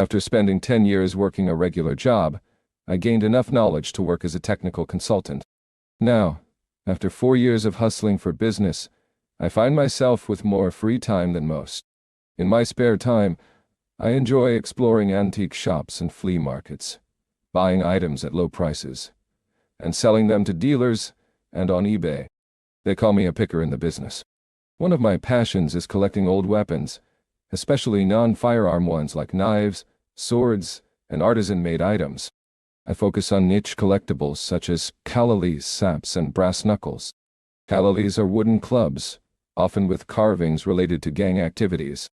After spending 10 years working a regular job, I gained enough knowledge to work as a technical consultant. Now, after 4 years of hustling for business, I find myself with more free time than most. In my spare time, I enjoy exploring antique shops and flea markets, buying items at low prices, and selling them to dealers and on eBay. They call me a picker in the business. One of my passions is collecting old weapons, especially non-firearm ones like knives, swords, and artisan-made items. I focus on niche collectibles such as calalis, saps, and brass knuckles. Calalis are wooden clubs, often with carvings related to gang activities.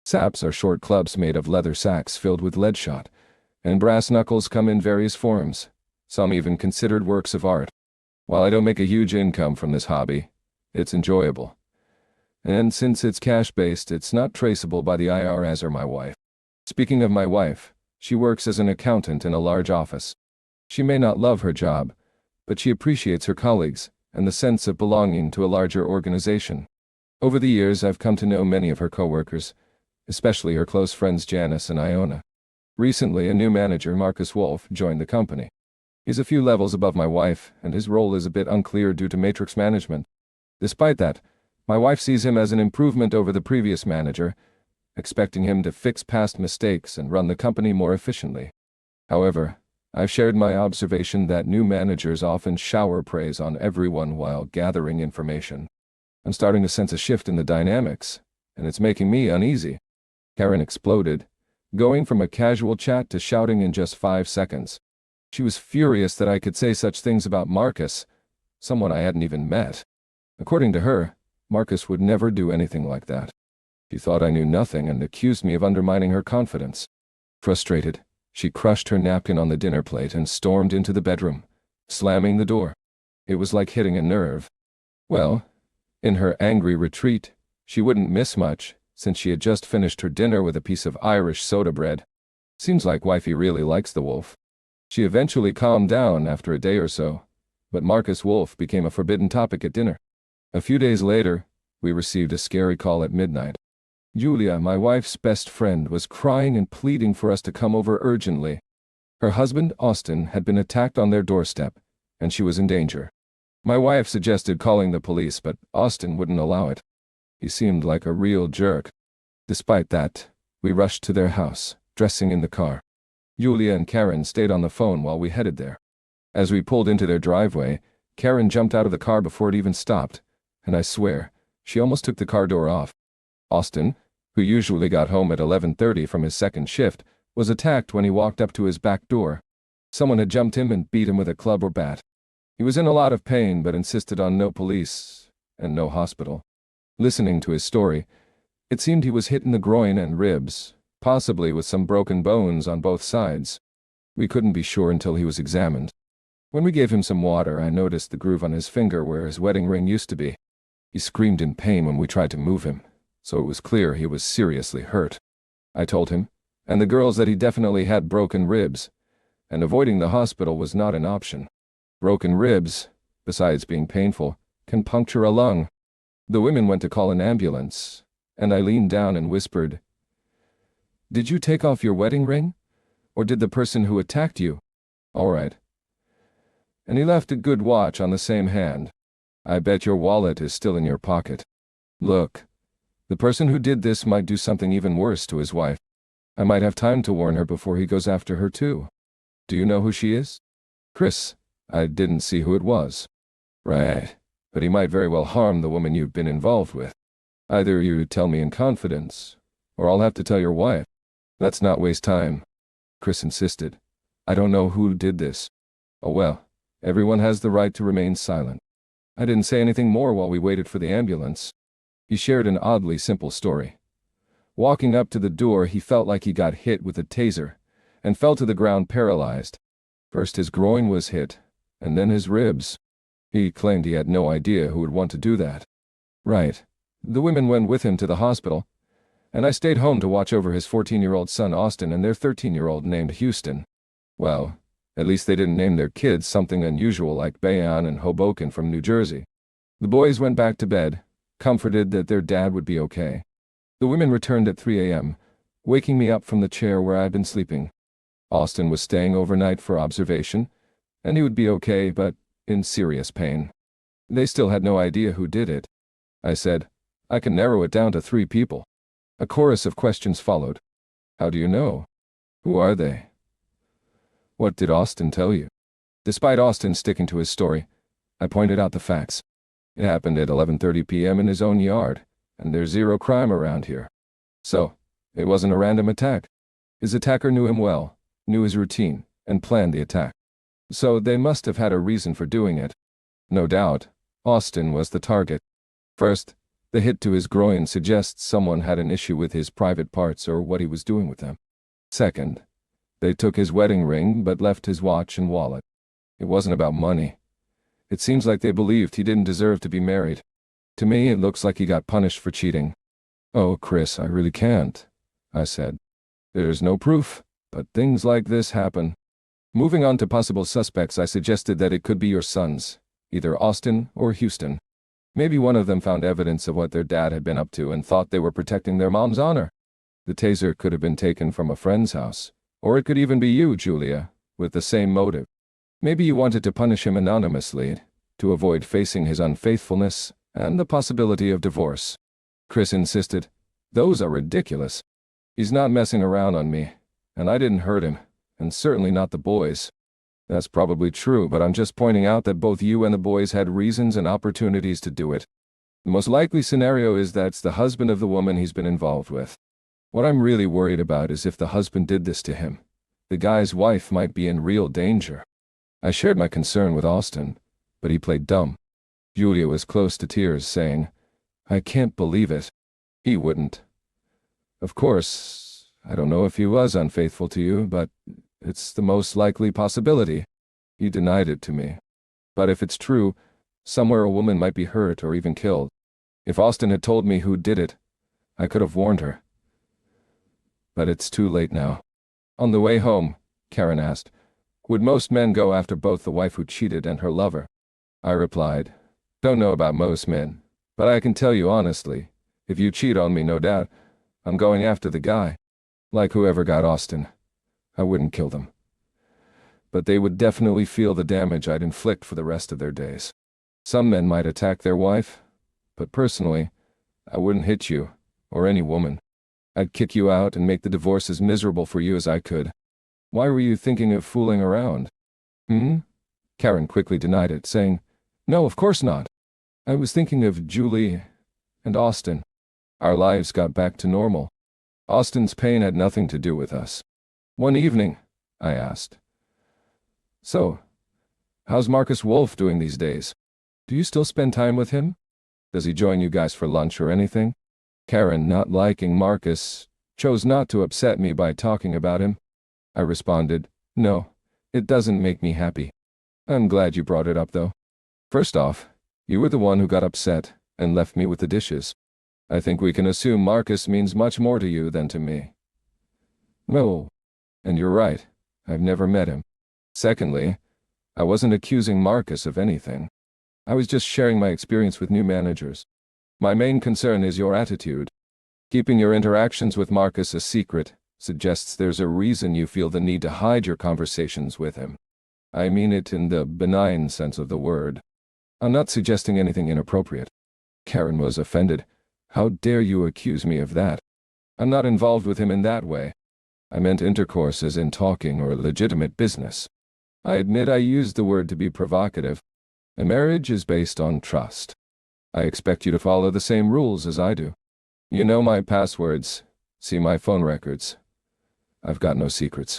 Saps are short clubs made of leather sacks filled with lead shot, and brass knuckles come in various forms, some even considered works of art. While I don't make a huge income from this hobby, it's enjoyable. And since it's cash-based, it's not traceable by the IRS or my wife. Speaking of my wife, she works as an accountant in a large office. She may not love her job, but she appreciates her colleagues and the sense of belonging to a larger organization. Over the years, I've come to know many of her coworkers, especially her close friends Janice and Iona. Recently, a new manager, Marcus Wolf, joined the company. He's a few levels above my wife, and his role is a bit unclear due to matrix management. Despite that, my wife sees him as an improvement over the previous manager, expecting him to fix past mistakes and run the company more efficiently. However, I've shared my observation that new managers often shower praise on everyone while gathering information. I'm starting to sense a shift in the dynamics, and it's making me uneasy. Karen exploded, going from a casual chat to shouting in just 5 seconds. She was furious that I could say such things about Marcus, someone I hadn't even met. According to her, Marcus would never do anything like that. She thought I knew nothing and accused me of undermining her confidence. Frustrated, she crushed her napkin on the dinner plate and stormed into the bedroom, slamming the door. It was like hitting a nerve. Well, in her angry retreat, she wouldn't miss much, since she had just finished her dinner with a piece of Irish soda bread. Seems like wifey really likes the wolf. She eventually calmed down after a day or so, but Marcus Wolf became a forbidden topic at dinner. A few days later, we received a scary call at midnight. Julia, my wife's best friend, was crying and pleading for us to come over urgently. Her husband, Austin, had been attacked on their doorstep, and she was in danger. My wife suggested calling the police, but Austin wouldn't allow it. He seemed like a real jerk. Despite that, we rushed to their house, dressing in the car. Julia and Karen stayed on the phone while we headed there. As we pulled into their driveway, Karen jumped out of the car before it even stopped, and I swear, she almost took the car door off. Austin, who usually got home at 11:30 from his second shift, was attacked when he walked up to his back door. Someone had jumped him and beat him with a club or bat. He was in a lot of pain but insisted on no police and no hospital. Listening to his story, it seemed he was hit in the groin and ribs, possibly with some broken bones on both sides. We couldn't be sure until he was examined. When we gave him some water, I noticed the groove on his finger where his wedding ring used to be. He screamed in pain when we tried to move him, so it was clear he was seriously hurt. I told him, and the girls, that he definitely had broken ribs, and avoiding the hospital was not an option. Broken ribs, besides being painful, can puncture a lung. The women went to call an ambulance, and I leaned down and whispered, "Did you take off your wedding ring? Or did the person who attacked you?" "All right." "And he left a good watch on the same hand. I bet your wallet is still in your pocket. Look, the person who did this might do something even worse to his wife. I might have time to warn her before he goes after her too. Do you know who she is?" "Chris, I didn't see who it was." "Right, but he might very well harm the woman you've been involved with. Either you tell me in confidence, or I'll have to tell your wife." "Let's not waste time," Chris insisted. "I don't know who did this." "Oh well, everyone has the right to remain silent." I didn't say anything more while we waited for the ambulance. He shared an oddly simple story. Walking up to the door, he felt like he got hit with a taser, and fell to the ground paralyzed. First his groin was hit, and then his ribs. He claimed he had no idea who would want to do that. "Right. The women went with him to the hospital, and I stayed home to watch over his 14-year-old son Austin and their 13-year-old named Houston. Well, at least they didn't name their kids something unusual like Bayonne and Hoboken from New Jersey. The boys went back to bed, comforted that their dad would be okay. The women returned at 3 a.m., waking me up from the chair where I'd been sleeping. Austin was staying overnight for observation, and he would be okay, but in serious pain. They still had no idea who did it. I said, I can narrow it down to 3 people. A chorus of questions followed. How do you know? Who are they? What did Austin tell you? Despite Austin sticking to his story, I pointed out the facts. It happened at 11:30 p.m. in his own yard, and there's 0 crime around here. So, it wasn't a random attack. His attacker knew him well, knew his routine, and planned the attack. So they must have had a reason for doing it. No doubt, Austin was the target. First, the hit to his groin suggests someone had an issue with his private parts or what he was doing with them. Second, they took his wedding ring but left his watch and wallet. It wasn't about money. It seems like they believed he didn't deserve to be married. To me, it looks like he got punished for cheating. Oh, Chris, I really can't, I said. There's no proof, but things like this happen. Moving on to possible suspects, I suggested that it could be your sons, either Austin or Houston. Maybe one of them found evidence of what their dad had been up to and thought they were protecting their mom's honor. The taser could have been taken from a friend's house, or it could even be you, Julia, with the same motive. Maybe you wanted to punish him anonymously, to avoid facing his unfaithfulness and the possibility of divorce. Chris insisted, those are ridiculous. He's not messing around on me, and I didn't hurt him, and certainly not the boys. That's probably true, but I'm just pointing out that both you and the boys had reasons and opportunities to do it. The most likely scenario is that it's the husband of the woman he's been involved with. What I'm really worried about is if the husband did this to him, the guy's wife might be in real danger. I shared my concern with Austin, but he played dumb. Julia was close to tears, saying, I can't believe it. He wouldn't. Of course, I don't know if he was unfaithful to you, but it's the most likely possibility. He denied it to me. But if it's true, somewhere a woman might be hurt or even killed. If Austin had told me who did it, I could have warned her. But it's too late now. On the way home, Karen asked, would most men go after both the wife who cheated and her lover? I replied, don't know about most men, but I can tell you honestly, if you cheat on me, no doubt, I'm going after the guy. Like whoever got Austin. I wouldn't kill them. But they would definitely feel the damage I'd inflict for the rest of their days. Some men might attack their wife, but personally, I wouldn't hit you, or any woman. I'd kick you out and make the divorce as miserable for you as I could. Why were you thinking of fooling around? Karen quickly denied it, saying, no, of course not. I was thinking of Julie and Austin. Our lives got back to normal. Austin's pain had nothing to do with us. One evening, I asked, so, how's Marcus Wolf doing these days? Do you still spend time with him? Does he join you guys for lunch or anything? Karen, not liking Marcus, chose not to upset me by talking about him. I responded, no, it doesn't make me happy. I'm glad you brought it up, though. First off, you were the one who got upset and left me with the dishes. I think we can assume Marcus means much more to you than to me. No, and you're right, I've never met him. Secondly, I wasn't accusing Marcus of anything. I was just sharing my experience with new managers. My main concern is your attitude. Keeping your interactions with Marcus a secret suggests there's a reason you feel the need to hide your conversations with him. I mean it in the benign sense of the word. I'm not suggesting anything inappropriate. Karen was offended. How dare you accuse me of that? I'm not involved with him in that way. I meant intercourse as in talking or legitimate business. I admit I used the word to be provocative. A marriage is based on trust. I expect you to follow the same rules as I do. You know my passwords. See my phone records. I've got no secrets.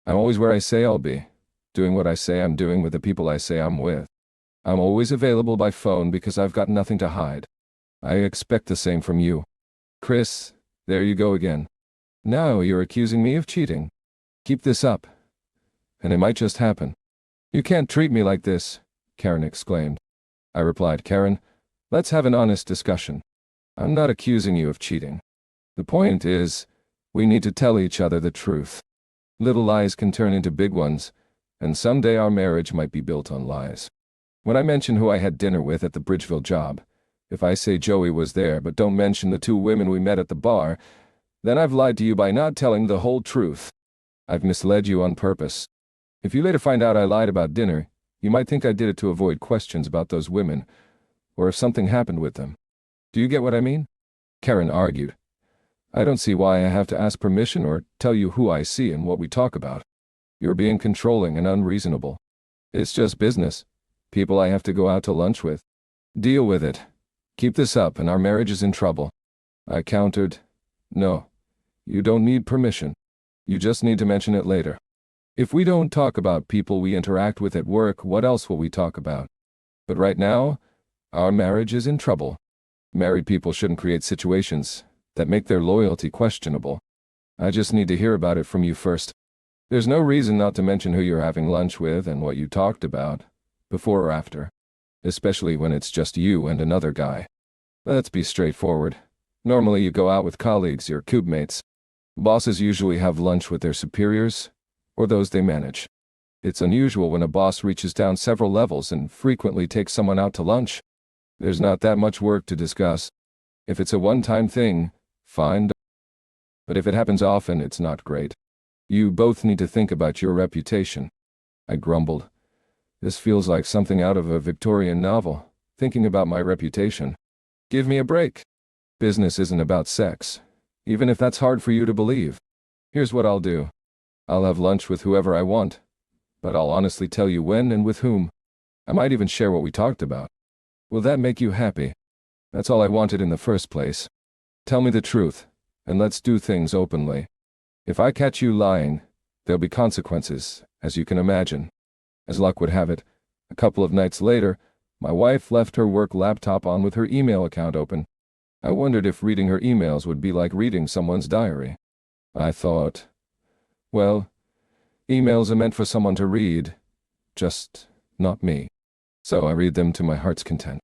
I'm always where I say I'll be, doing what I say I'm doing with the people I say I'm with. I'm always available by phone because I've got nothing to hide. I expect the same from you. Chris, there you go again. Now you're accusing me of cheating. Keep this up, and it might just happen. You can't treat me like this, Karen exclaimed. I replied, Karen, let's have an honest discussion. I'm not accusing you of cheating. The point is, we need to tell each other the truth. Little lies can turn into big ones, and someday our marriage might be built on lies. When I mention who I had dinner with at the Bridgeville job, if I say Joey was there but don't mention the 2 women we met at the bar, Then I've lied to you by not telling the whole truth. I've misled you on purpose. If you later find out I lied about dinner, you might think I did it to avoid questions about those women, or if something happened with them. Do you get what I mean? Karen argued. I don't see why I have to ask permission or tell you who I see and what we talk about. You're being controlling and unreasonable. It's just business. People I have to go out to lunch with. Deal with it. Keep this up and our marriage is in trouble. I countered. No. You don't need permission. You just need to mention it later. If we don't talk about people we interact with at work, what else will we talk about? But right now, our marriage is in trouble. Married people shouldn't create situations that make their loyalty questionable. I just need to hear about it from you first. There's no reason not to mention who you're having lunch with and what you talked about, before or after, especially when it's just you and another guy. Let's be straightforward. Normally you go out with colleagues, your cube mates. Bosses usually have lunch with their superiors, or those they manage. It's unusual when a boss reaches down several levels and frequently takes someone out to lunch. There's not that much work to discuss. If it's a one-time thing, fine. But if it happens often, it's not great. You both need to think about your reputation. I grumbled. This feels like something out of a Victorian novel, thinking about my reputation. Give me a break. Business isn't about sex, even if that's hard for you to believe. Here's what I'll do. I'll have lunch with whoever I want, but I'll honestly tell you when and with whom. I might even share what we talked about. Will that make you happy? That's all I wanted in the first place. Tell me the truth, and let's do things openly. If I catch you lying, there'll be consequences, as you can imagine. As luck would have it, a couple of nights later, my wife left her work laptop on with her email account open. I wondered if reading her emails would be like reading someone's diary. I thought, well, emails are meant for someone to read, just not me. So I read them to my heart's content.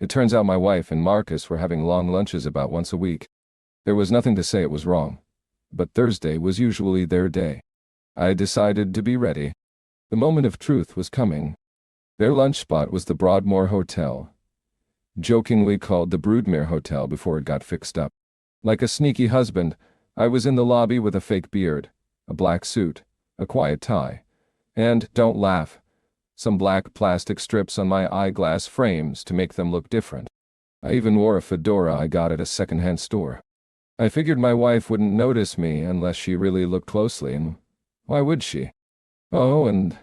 It turns out my wife and Marcus were having long lunches about once a week. There was nothing to say it was wrong, but Thursday was usually their day. I decided to be ready. The moment of truth was coming. Their lunch spot was the Broadmoor Hotel, jokingly called the Broodmere Hotel before it got fixed up. Like a sneaky husband, I was in the lobby with a fake beard, a black suit, a quiet tie, and, don't laugh, some black plastic strips on my eyeglass frames to make them look different. I even wore a fedora I got at a second-hand store. I figured my wife wouldn't notice me unless she really looked closely, and why would she? Oh, and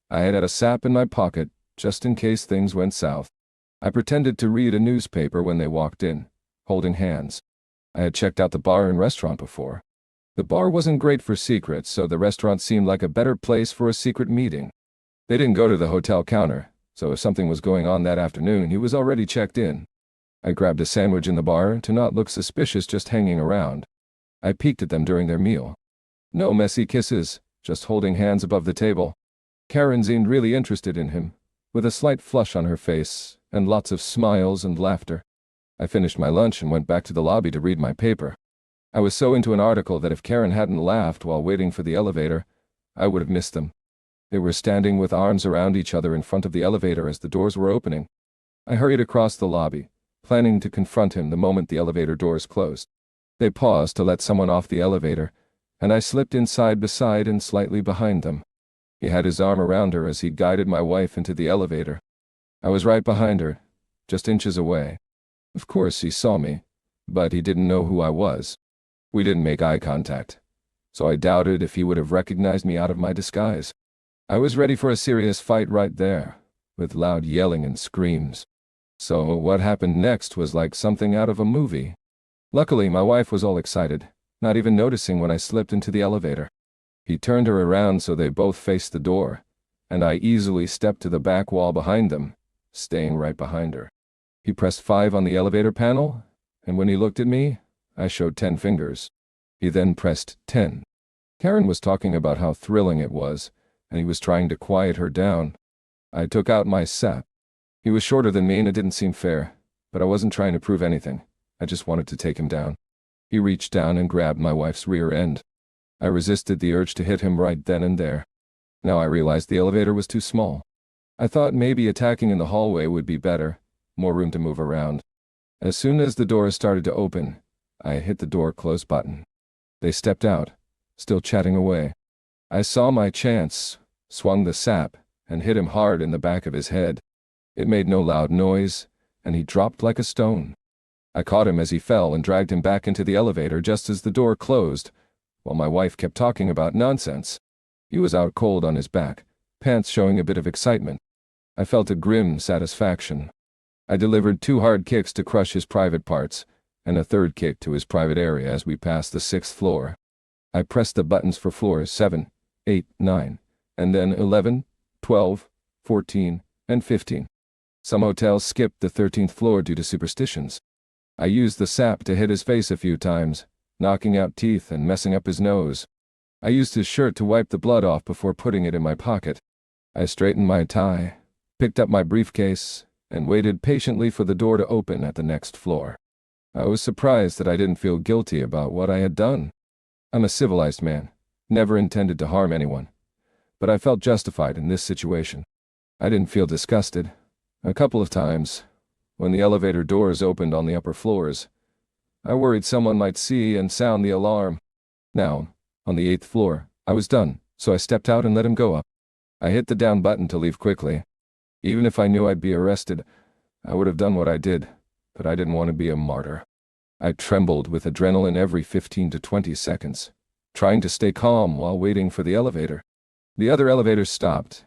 I had a sap in my pocket, just in case things went south. I pretended to read a newspaper when they walked in, holding hands. I had checked out the bar and restaurant before. The bar wasn't great for secrets, so the restaurant seemed like a better place for a secret meeting. They didn't go to the hotel counter, so if something was going on that afternoon, he was already checked in. I grabbed a sandwich in the bar to not look suspicious just hanging around. I peeked at them during their meal. No messy kisses, just holding hands above the table. Karen seemed really interested in him, with a slight flush on her face and lots of smiles and laughter. I finished my lunch and went back to the lobby to read my paper. I was so into an article that if Karen hadn't laughed while waiting for the elevator, I would have missed them. They were standing with arms around each other in front of the elevator as the doors were opening. I hurried across the lobby, planning to confront him the moment the elevator doors closed. They paused to let someone off the elevator, and I slipped inside beside and slightly behind them. He had his arm around her as he guided my wife into the elevator. I was right behind her, just inches away. Of course he saw me, but he didn't know who I was. We didn't make eye contact, so I doubted if he would have recognized me out of my disguise. I was ready for a serious fight right there, with loud yelling and screams. So what happened next was like something out of a movie. Luckily, my wife was all excited, not even noticing when I slipped into the elevator. He turned her around so they both faced the door, and I easily stepped to the back wall behind them, staying right behind her. He pressed 5 on the elevator panel, and when he looked at me, I showed 10 fingers. He then pressed 10. Karen was talking about how thrilling it was, and he was trying to quiet her down. I took out my sap. He was shorter than me and it didn't seem fair, but I wasn't trying to prove anything. I just wanted to take him down. He reached down and grabbed my wife's rear end. I resisted the urge to hit him right then and there. Now I realized the elevator was too small. I thought maybe attacking in the hallway would be better, more room to move around. As soon as the door started to open, I hit the door close button. They stepped out, still chatting away. I saw my chance, swung the sap, and hit him hard in the back of his head. It made no loud noise, and he dropped like a stone. I caught him as he fell and dragged him back into the elevator just as the door closed, while my wife kept talking about nonsense. He was out cold on his back, pants showing a bit of excitement. I felt a grim satisfaction. I delivered 2 hard kicks to crush his private parts, and a 3rd kick to his private area as we passed the 6th floor. I pressed the buttons for floors 7, 8, 9, and then 11, 12, 14, and 15. Some hotels skipped the 13th floor due to superstitions. I used the sap to hit his face a few times, knocking out teeth and messing up his nose. I used his shirt to wipe the blood off before putting it in my pocket. I straightened my tie, picked up my briefcase, and waited patiently for the door to open at the next floor. I was surprised that I didn't feel guilty about what I had done. I'm a civilized man, never intended to harm anyone, but I felt justified in this situation. I didn't feel disgusted. A couple of times, when the elevator doors opened on the upper floors, I worried someone might see and sound the alarm. Now, on the 8th floor, I was done, so I stepped out and let him go up. I hit the down button to leave quickly. Even if I knew I'd be arrested, I would have done what I did, but I didn't want to be a martyr. I trembled with adrenaline every 15 to 20 seconds, trying to stay calm while waiting for the elevator. The other elevators stopped,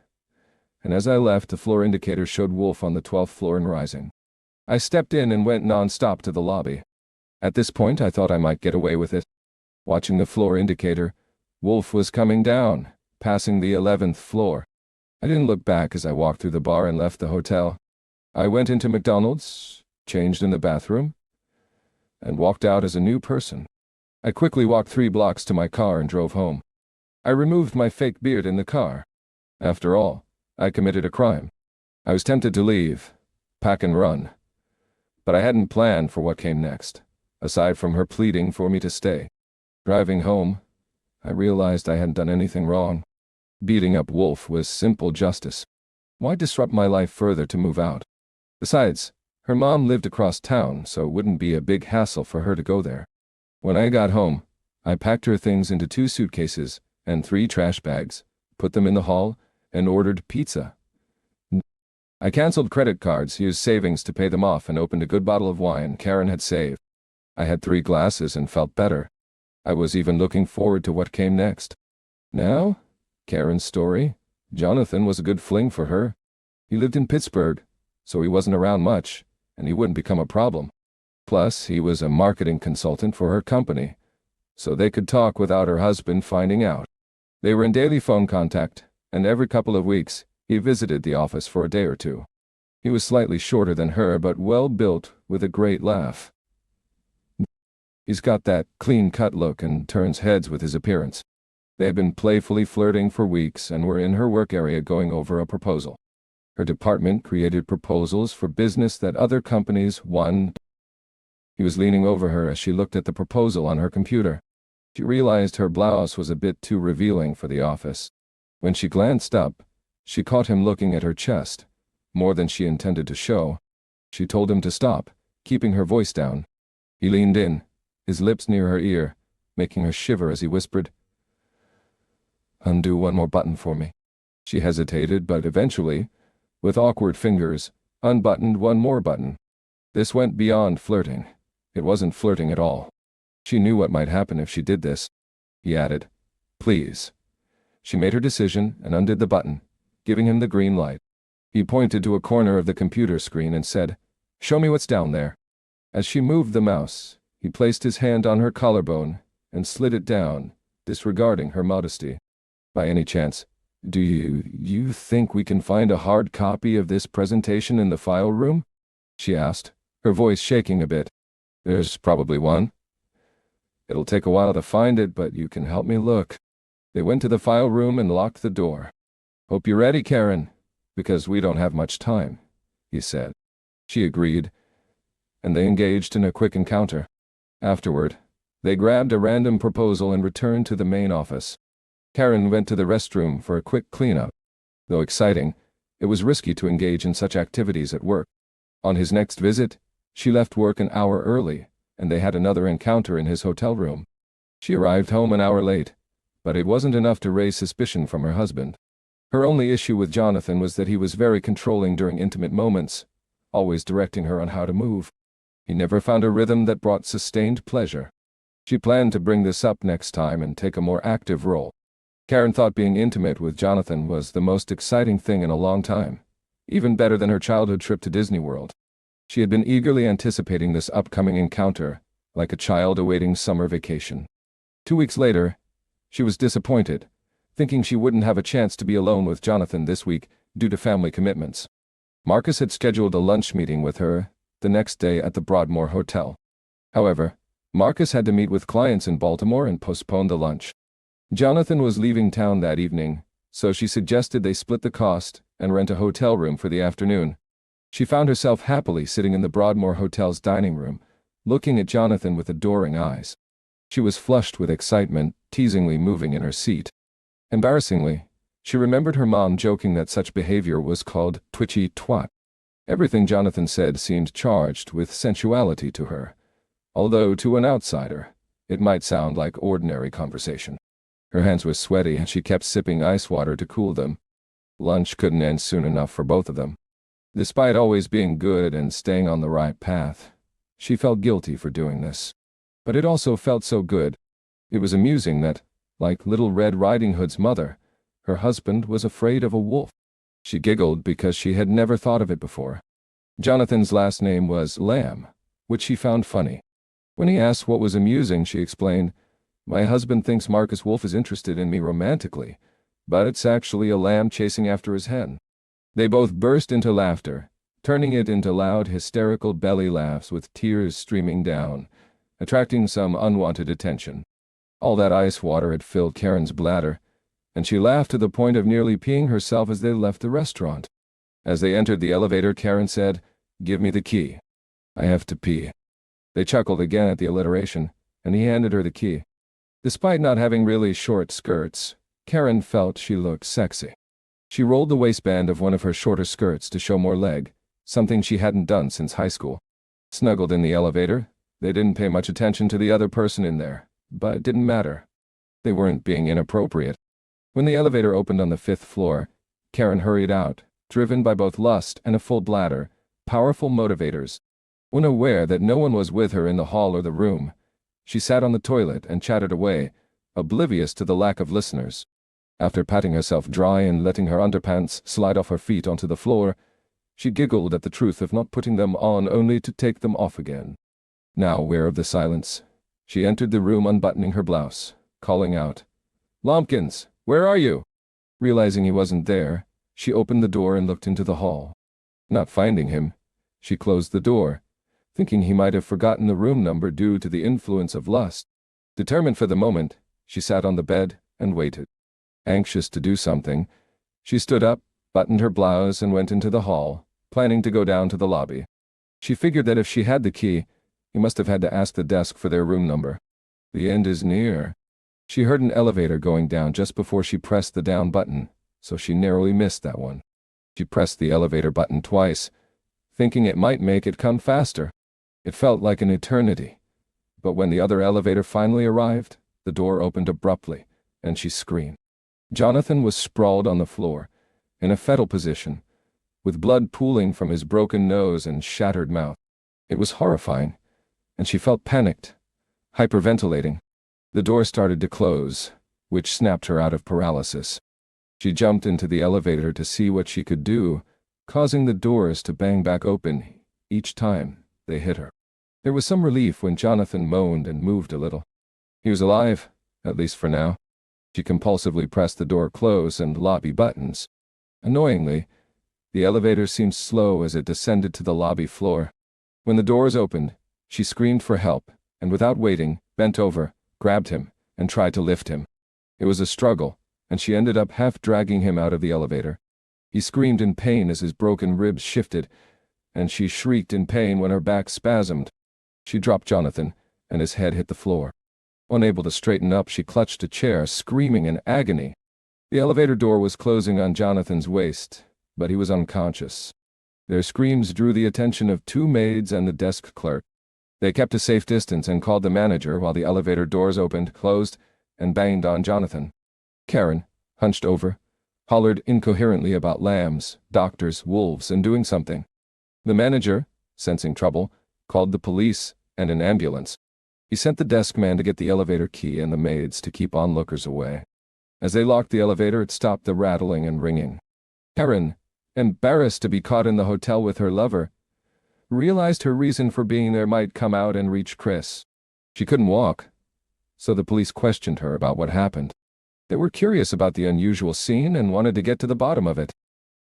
and as I left, the floor indicator showed Wolf on the 12th floor and rising. I stepped in and went non-stop to the lobby. At this point, I thought I might get away with it. Watching the floor indicator, Wolf was coming down, passing the 11th floor. I didn't look back as I walked through the bar and left the hotel. I went into McDonald's, changed in the bathroom, and walked out as a new person. I quickly walked 3 blocks to my car and drove home. I removed my fake beard in the car. After all, I committed a crime. I was tempted to leave, pack and run, but I hadn't planned for what came next, aside from her pleading for me to stay. Driving home, I realized I hadn't done anything wrong. Beating up Wolf was simple justice. Why disrupt my life further to move out? Besides, her mom lived across town, so it wouldn't be a big hassle for her to go there. When I got home, I packed her things into 2 suitcases and 3 trash bags, put them in the hall, and ordered pizza. I canceled credit cards, used savings to pay them off, and opened a good bottle of wine Karen had saved. I had 3 glasses and felt better. I was even looking forward to what came next. Now, Karen's story. Jonathan was a good fling for her. He lived in Pittsburgh, so he wasn't around much, and he wouldn't become a problem. Plus, he was a marketing consultant for her company, so they could talk without her husband finding out. They were in daily phone contact, and every couple of weeks, he visited the office for a day or 2. He was slightly shorter than her, but well-built with a great laugh. He's got that clean-cut look and turns heads with his appearance. They had been playfully flirting for weeks and were in her work area going over a proposal. Her department created proposals for business that other companies won. He was leaning over her as she looked at the proposal on her computer. She realized her blouse was a bit too revealing for the office. When she glanced up, she caught him looking at her chest, more than she intended to show. She told him to stop, keeping her voice down. He leaned in, his lips near her ear, making her shiver as he whispered, "Undo one more button for me." She hesitated, but eventually, with awkward fingers, unbuttoned one more button. This went beyond flirting. It wasn't flirting at all. She knew what might happen if she did this. He added, "Please." She made her decision and undid the button, giving him the green light. He pointed to a corner of the computer screen and said, "Show me what's down there." As she moved the mouse, he placed his hand on her collarbone and slid it down, disregarding her modesty. "By any chance, do you think we can find a hard copy of this presentation in the file room?" she asked, her voice shaking a bit. "There's probably one. It'll take a while to find it, but you can help me look." They went to the file room and locked the door. "Hope you're ready, Karen, because we don't have much time," he said. She agreed, and they engaged in a quick encounter. Afterward, they grabbed a random proposal and returned to the main office. Karen went to the restroom for a quick cleanup. Though exciting, it was risky to engage in such activities at work. On his next visit, she left work an hour early, and they had another encounter in his hotel room. She arrived home an hour late, but it wasn't enough to raise suspicion from her husband. Her only issue with Jonathan was that he was very controlling during intimate moments, always directing her on how to move. He never found a rhythm that brought sustained pleasure. She planned to bring this up next time and take a more active role. Karen thought being intimate with Jonathan was the most exciting thing in a long time, even better than her childhood trip to Disney World. She had been eagerly anticipating this upcoming encounter, like a child awaiting summer vacation. 2 weeks later, she was disappointed, thinking she wouldn't have a chance to be alone with Jonathan this week due to family commitments. Marcus had scheduled a lunch meeting with her the next day at the Broadmoor Hotel. However, Marcus had to meet with clients in Baltimore and postponed the lunch. Jonathan was leaving town that evening, so she suggested they split the cost and rent a hotel room for the afternoon. She found herself happily sitting in the Broadmoor Hotel's dining room, looking at Jonathan with adoring eyes. She was flushed with excitement, teasingly moving in her seat. Embarrassingly, she remembered her mom joking that such behavior was called twitchy twat. Everything Jonathan said seemed charged with sensuality to her, although to an outsider, it might sound like ordinary conversation. Her hands were sweaty and she kept sipping ice water to cool them. Lunch couldn't end soon enough for both of them. Despite always being good and staying on the right path, she felt guilty for doing this. But it also felt so good. It was amusing that, like Little Red Riding Hood's mother, her husband was afraid of a wolf. She giggled because she had never thought of it before. Jonathan's last name was Lamb, which she found funny. When he asked what was amusing, she explained, "My husband thinks Marcus Wolf is interested in me romantically, but it's actually a lamb chasing after his hen." They both burst into laughter, turning it into loud, hysterical belly laughs with tears streaming down, attracting some unwanted attention. All that ice water had filled Karen's bladder, and she laughed to the point of nearly peeing herself as they left the restaurant. As they entered the elevator, Karen said, "Give me the key. I have to pee." They chuckled again at the alliteration, and he handed her the key. Despite not having really short skirts, Karen felt she looked sexy. She rolled the waistband of one of her shorter skirts to show more leg, something she hadn't done since high school. Snuggled in the elevator, they didn't pay much attention to the other person in there, but it didn't matter. They weren't being inappropriate. When the elevator opened on the 5th floor, Karen hurried out, driven by both lust and a full bladder, powerful motivators. Unaware that no one was with her in the hall or the room, she sat on the toilet and chatted away, oblivious to the lack of listeners. After patting herself dry and letting her underpants slide off her feet onto the floor, she giggled at the truth of not putting them on only to take them off again. Now aware of the silence, she entered the room unbuttoning her blouse, calling out, "Lumpkins, where are you?" Realizing he wasn't there, she opened the door and looked into the hall. Not finding him, she closed the door, thinking he might have forgotten the room number due to the influence of lust. Determined for the moment, she sat on the bed and waited. Anxious to do something, she stood up, buttoned her blouse and went into the hall, planning to go down to the lobby. She figured that if she had the key, he must have had to ask the desk for their room number. The end is near. She heard an elevator going down just before she pressed the down button, so she narrowly missed that one. She pressed the elevator button twice, thinking it might make it come faster. It felt like an eternity. But when the other elevator finally arrived, the door opened abruptly, and she screamed. Jonathan was sprawled on the floor, in a fetal position, with blood pooling from his broken nose and shattered mouth. It was horrifying, and she felt panicked, hyperventilating. The door started to close, which snapped her out of paralysis. She jumped into the elevator to see what she could do, causing the doors to bang back open each time they hit her. There was some relief when Jonathan moaned and moved a little. He was alive, at least for now. She compulsively pressed the door close and lobby buttons. Annoyingly, the elevator seemed slow as it descended to the lobby floor. When the doors opened, she screamed for help, and without waiting, bent over, grabbed him, and tried to lift him. It was a struggle, and she ended up half dragging him out of the elevator. He screamed in pain as his broken ribs shifted, and she shrieked in pain when her back spasmed. She dropped Jonathan, and his head hit the floor. Unable to straighten up, she clutched a chair, screaming in agony. The elevator door was closing on Jonathan's waist, but he was unconscious. Their screams drew the attention of 2 maids and the desk clerk. They kept a safe distance and called the manager while the elevator doors opened, closed, and banged on Jonathan. Karen, hunched over, hollered incoherently about lambs, doctors, wolves, and doing something. The manager, sensing trouble, called the police and an ambulance. He sent the desk man to get the elevator key and the maids to keep onlookers away. As they locked the elevator, it stopped the rattling and ringing. Karen, embarrassed to be caught in the hotel with her lover, realized her reason for being there might come out and reach Chris. She couldn't walk, so the police questioned her about what happened. They were curious about the unusual scene and wanted to get to the bottom of it.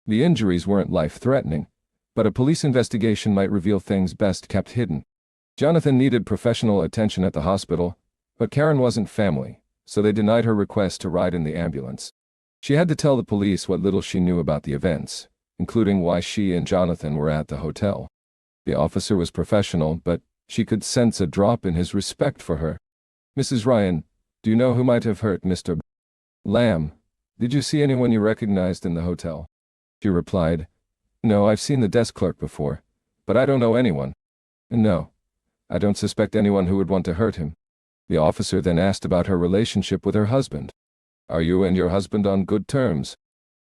The injuries weren't life-threatening, but a police investigation might reveal things best kept hidden. Jonathan needed professional attention at the hospital, but Karen wasn't family, so they denied her request to ride in the ambulance. She had to tell the police what little she knew about the events, including why she and Jonathan were at the hotel. The officer was professional, but she could sense a drop in his respect for her. "Mrs. Ryan, do you know who might have hurt Mr. Lamb? Did you see anyone you recognized in the hotel?" She replied, "No, I've seen the desk clerk before, but I don't know anyone. No, I don't suspect anyone who would want to hurt him." The officer then asked about her relationship with her husband. "Are you and your husband on good terms?"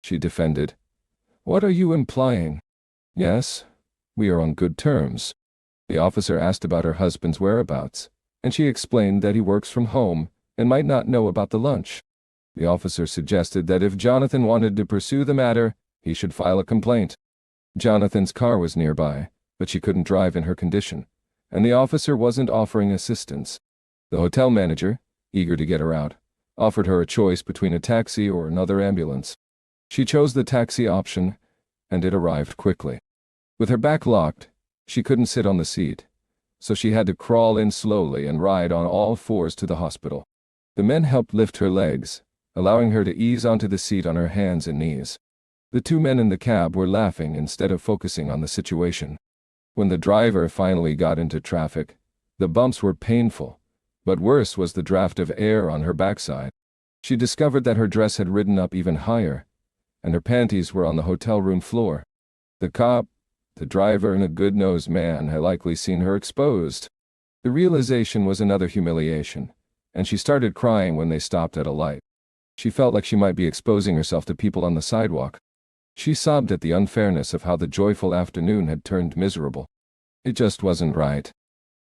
She defended. "What are you implying?" "Yes, we are on good terms." The officer asked about her husband's whereabouts, and she explained that he works from home and might not know about the lunch. The officer suggested that if Jonathan wanted to pursue the matter, he should file a complaint. Jonathan's car was nearby, but she couldn't drive in her condition, and the officer wasn't offering assistance. The hotel manager, eager to get her out, offered her a choice between a taxi or another ambulance. She chose the taxi option, and it arrived quickly. With her back locked, she couldn't sit on the seat, so she had to crawl in slowly and ride on all fours to the hospital. The men helped lift her legs, allowing her to ease onto the seat on her hands and knees. The two men in the cab were laughing instead of focusing on the situation. When the driver finally got into traffic, the bumps were painful, but worse was the draft of air on her backside. She discovered that her dress had ridden up even higher, and her panties were on the hotel room floor. The cop, the driver, and a good-nosed man had likely seen her exposed. The realization was another humiliation, and she started crying when they stopped at a light. She felt like she might be exposing herself to people on the sidewalk. She sobbed at the unfairness of how the joyful afternoon had turned miserable. It just wasn't right.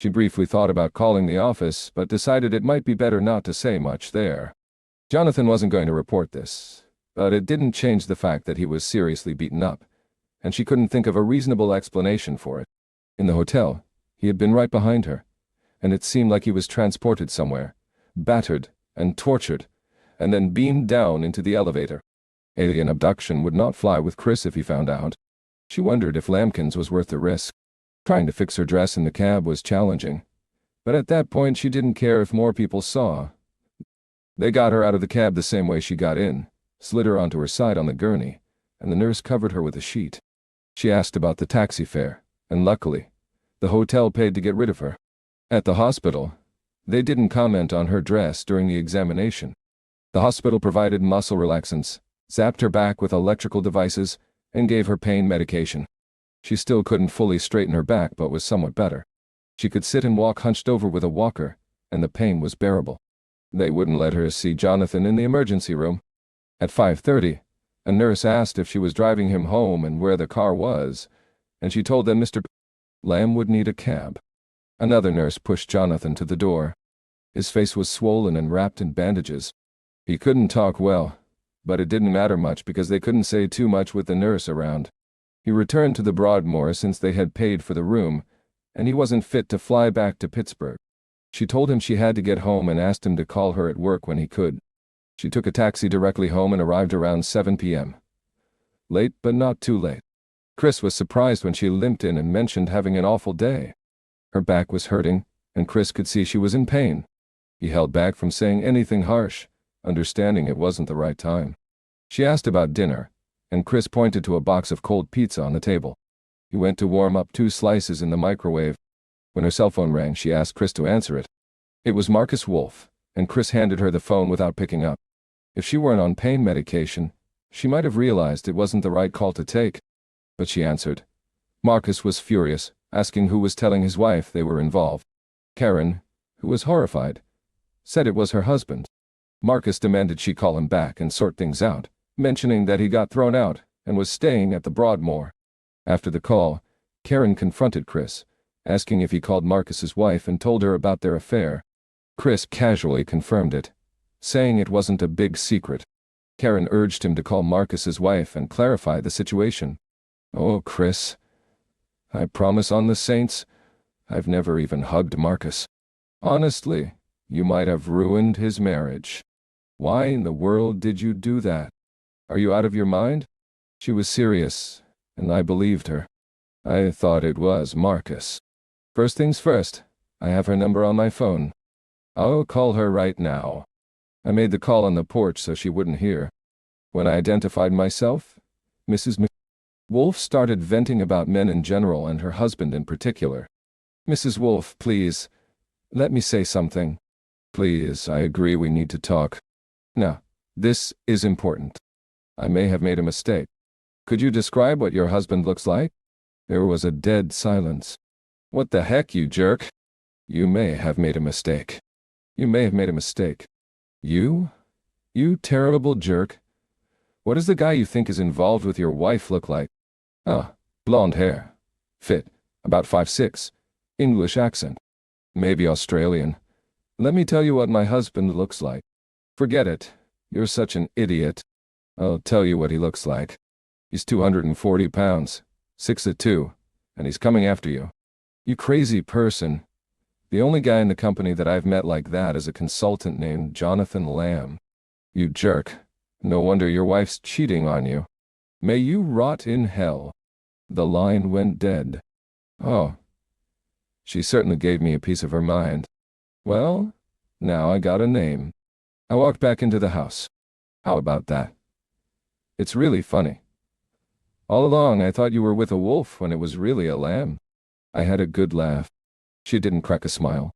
She briefly thought about calling the office, but decided it might be better not to say much there. Jonathan wasn't going to report this, but it didn't change the fact that he was seriously beaten up, and she couldn't think of a reasonable explanation for it. In the hotel, he had been right behind her, and it seemed like he was transported somewhere, battered and tortured, and then beamed down into the elevator. Alien abduction would not fly with Chris if he found out. She wondered if Lambkins was worth the risk. Trying to fix her dress in the cab was challenging, but at that point she didn't care if more people saw. They got her out of the cab the same way she got in, slid her onto her side on the gurney, and the nurse covered her with a sheet. She asked about the taxi fare, and luckily, the hotel paid to get rid of her. At the hospital, they didn't comment on her dress during the examination. The hospital provided muscle relaxants, zapped her back with electrical devices, and gave her pain medication. She still couldn't fully straighten her back but was somewhat better. She could sit and walk hunched over with a walker, and the pain was bearable. They wouldn't let her see Jonathan in the emergency room. At 5:30, a nurse asked if she was driving him home and where the car was, and she told them Mr. Lamb would need a cab. Another nurse pushed Jonathan to the door. His face was swollen and wrapped in bandages. He couldn't talk well, but it didn't matter much because they couldn't say too much with the nurse around. He returned to the Broadmoor since they had paid for the room, and he wasn't fit to fly back to Pittsburgh. She told him she had to get home and asked him to call her at work when he could. She took a taxi directly home and arrived around 7 p.m. Late, but not too late. Chris was surprised when she limped in and mentioned having an awful day. Her back was hurting, and Chris could see she was in pain. He held back from saying anything harsh, understanding it wasn't the right time. She asked about dinner, and Chris pointed to a box of cold pizza on the table. He went to warm up 2 slices in the microwave. When her cell phone rang, she asked Chris to answer it. It was Marcus Wolf, and Chris handed her the phone without picking up. If she weren't on pain medication, she might have realized it wasn't the right call to take. But she answered. Marcus was furious, asking who was telling his wife they were involved. Karen, who was horrified, said it was her husband. Marcus demanded she call him back and sort things out, mentioning that he got thrown out and was staying at the Broadmoor. After the call, Karen confronted Chris, asking if he called Marcus's wife and told her about their affair. Chris casually confirmed it, saying it wasn't a big secret. Karen urged him to call Marcus's wife and clarify the situation. "Oh, Chris, I promise on the saints, I've never even hugged Marcus. Honestly, you might have ruined his marriage. Why in the world did you do that? Are you out of your mind?" She was serious, and I believed her. I thought it was Marcus. First things first, I have her number on my phone. I'll call her right now. I made the call on the porch so she wouldn't hear. When I identified myself, Mrs. Wolf started venting about men in general and her husband in particular. "Mrs. Wolf, please, let me say something." "Please, I agree we need to talk." "Now, this is important. I may have made a mistake. Could you describe what your husband looks like?" There was a dead silence. "What the heck, you jerk? You may have made a mistake. You may have made a mistake. You? You terrible jerk. What does the guy you think is involved with your wife look like?" "Ah, blonde hair. Fit. About 5'6". English accent. Maybe Australian. Let me tell you what my husband looks like." "Forget it. You're such an idiot. I'll tell you what he looks like. He's 240 pounds, 6'2", and he's coming after you." "You crazy person. The only guy in the company that I've met like that is a consultant named Jonathan Lamb." "You jerk. No wonder your wife's cheating on you. May you rot in hell." The line went dead. Oh, she certainly gave me a piece of her mind. Well, now I got a name. I walked back into the house. How about that? It's really funny. All along I thought you were with a wolf when it was really a lamb. I had a good laugh. She didn't crack a smile.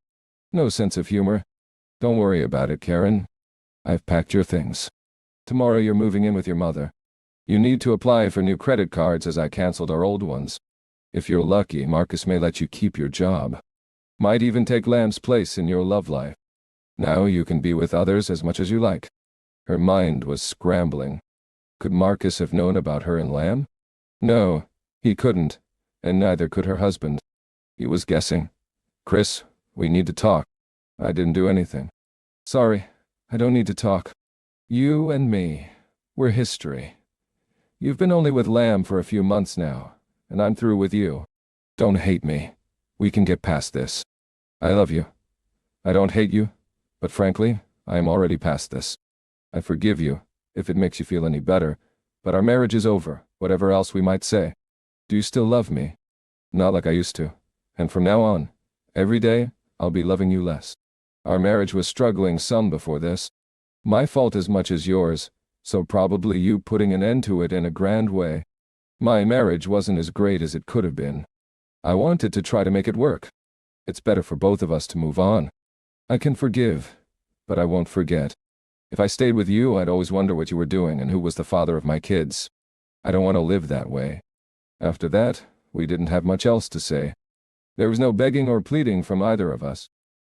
No sense of humor. "Don't worry about it, Karen. I've packed your things. Tomorrow you're moving in with your mother. You need to apply for new credit cards as I canceled our old ones. If you're lucky, Marcus may let you keep your job. Might even take Lamb's place in your love life. Now you can be with others as much as you like." Her mind was scrambling. Could Marcus have known about her and Lamb? No, he couldn't, and neither could her husband. He was guessing. "Chris, we need to talk." "I didn't do anything." "Sorry, I don't need to talk. You and me, we're history. You've been only with Lamb for a few months now, and I'm through with you. Don't hate me. We can get past this. I love you. I don't hate you, but frankly, I am already past this. I forgive you, if it makes you feel any better, but our marriage is over, whatever else we might say. Do you still love me?" "Not like I used to, and from now on, every day, I'll be loving you less. Our marriage was struggling some before this. My fault as much as yours, so probably you putting an end to it in a grand way. My marriage wasn't as great as it could have been. I wanted to try to make it work. It's better for both of us to move on. I can forgive, but I won't forget. If I stayed with you, I'd always wonder what you were doing and who was the father of my kids. I don't want to live that way." After that, we didn't have much else to say. There was no begging or pleading from either of us.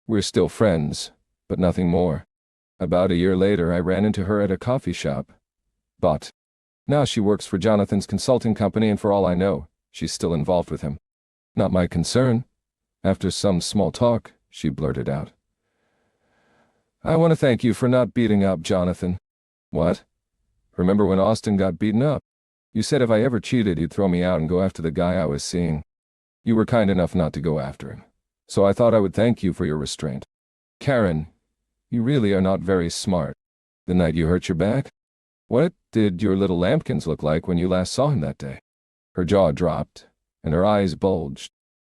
We're still friends, but nothing more. About a year later, I ran into her at a coffee shop. But now she works for Jonathan's consulting company, and for all I know, she's still involved with him. Not my concern. After some small talk, she blurted out, "I want to thank you for not beating up Jonathan." "What? Remember when Austin got beaten up? You said if I ever cheated, you'd throw me out and go after the guy I was seeing. You were kind enough not to go after him, so I thought I would thank you for your restraint. Karen, you really are not very smart. The night you hurt your back? What did your little lambkins look like when you last saw him that day?" Her jaw dropped, and her eyes bulged.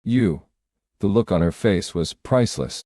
The look on her face was priceless.